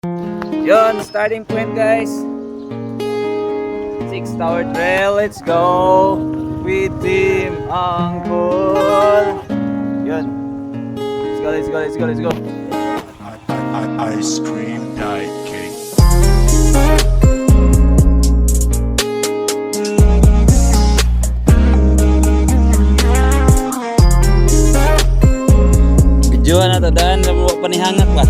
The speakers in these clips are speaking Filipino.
Yun, starting point guys. 6 tower trail, let's go with Team Angkol. Yun. Let's go. Ice cream diet cake. Videoan na to, daan, panihangat pa.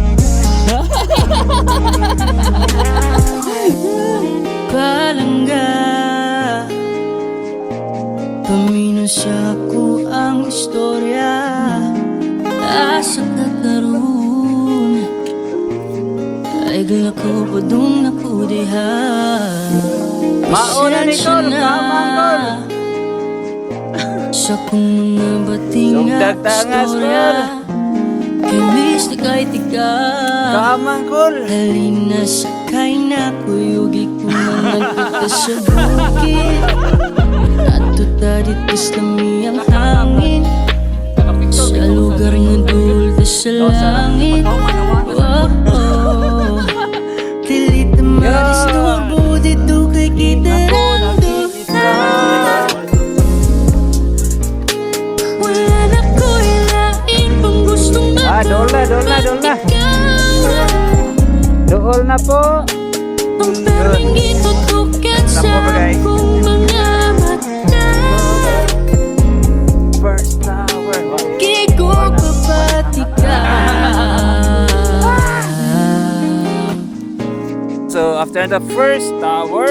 Palangga Paminusya ko ang istorya Asak na karoon Ay gala ko pa dun na pudiha Mauna ni Tol, kamangkol. Sa kung mga bating Sugdag tangas, istorya Kimis na kahit ikaw Kamangkol. Halina sakay na kuyugi ko man nagpunta sa bukid Ato taditis lami ang hangin Sa lugar nga dulda sa langit Tilit na madisturbo dito kay kita rando Wala na ko ilain pang gustong Dool na. Dool na po. ang perming itutukan sa akong mga mata First tower. Kiko kapati ka So after the first tower,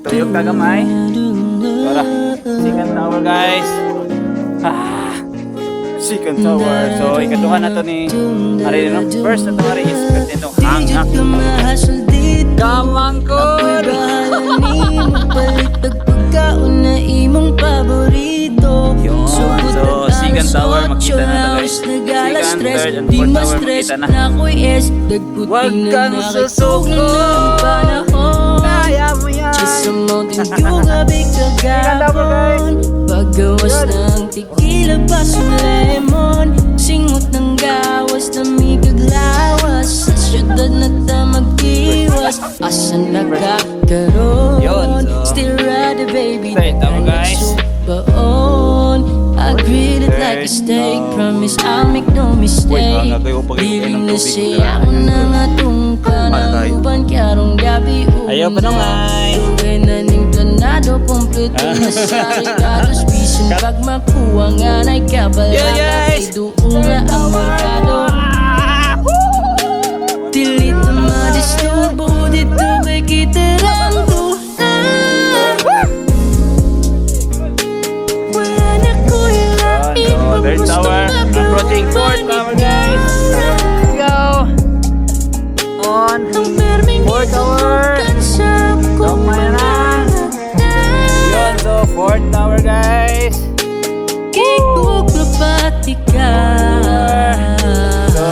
tuyok kagamay. Tara, second tower guys. Second tower. So ikaduha na to ni Ari no. First na to Ari is itong hangak. Dijud ka mahasol dito Kamangkol. Ako'y bahala ni magpalitag pagkaon na imong paborito Yun. So, second tower, makita na to, guys. Nagala Second, stress, third, and di fourth tower, ma-stress makita na. na ako'y es Huwag Dagputing na kang susuko. ng panahon Kaya mo yan. Just a mountain view gabi kagapon Paggawas ng tequila baso lemon Singot ng gawas na may kaglawas Sa syudad na ta mag-iwas Asan nagkakaroon Yun, so, Still ride baby third tower, guys. Paon I greet it like a Third steak tower. Promise I'll make no mistake hangak kayo pag inumin ng Dili na tubig, siya wala. ako na nga itong Para tayo. panauban Karong gabi Ayaw pa nungay. Tuway na ning planado Kompleto na sa regalos Bisan pag makuha nga na'y kabala Yeah, guys. Ay doon nga ang merkado Tilit na madisturbo Dito kay kita rando Wala na ko ilain So, third tower. Approaching fourth tower guys. Let's go. On. Fourth tower. Kamay na. Yun, so fourth tower guys. Kikog mapati ka So,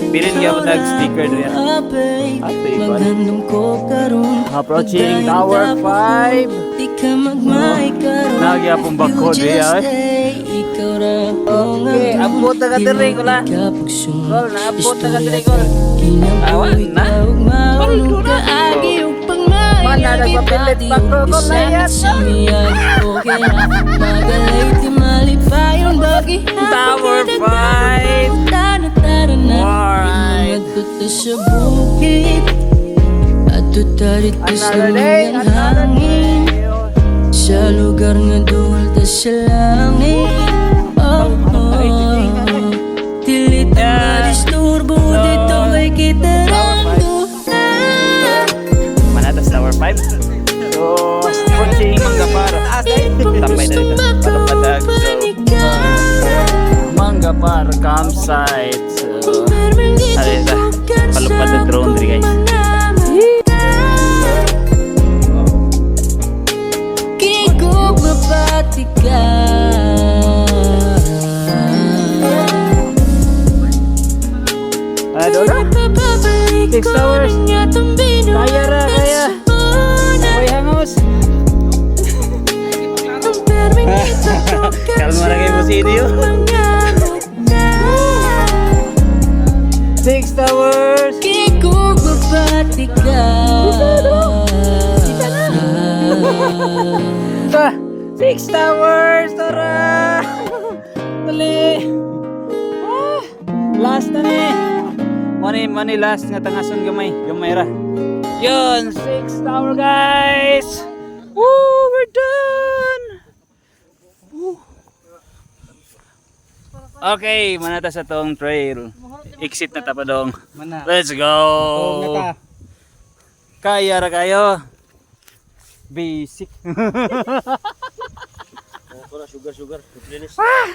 bilin niya mo nag-sticker doon yan. Ate Ivan. Magandang ko karon Approaching tower 5. Di ka magmay karon Nagya pong bako You diya, just stay, ikaw ra ang Okay, ang abot na ka diri, Kula. Kol, naabot na ka diri, Kol. Awan na. Maulog ka agi ug pangmay Mana, nagpapilit pa ko, Kol, na yan. Okay na Magalay ti malipayon bagi Tower 5. Tara na Alright. Nagtuto sa bukid Ato tarit sa Another day, mga another hangin day. Sa lugar nga dulta sa langit Tilit na disturbo dito kay kita rando Manatas tower 5. So, approaching Manggaparo. Tambay na dito. Palupadag. So, Manggaparo campsite. So, alita. Palupad na drone diri guys. Kikog mapati ka Ano na? 6 hours. Kaya ra, kaya. May hangos. Kalma na kayo po si Idio. 6 hours. 6 towers! Tara! Dali! Ah, last na ni! Money last nga tangason gamay. Gamay ra. Yun! 6 tower guys! Woo! We're done! Woo. Okay, manata sa tong trail. Exit na tapadong. Let's go! Kaya ra kayo. Basic. Sugar. Ah!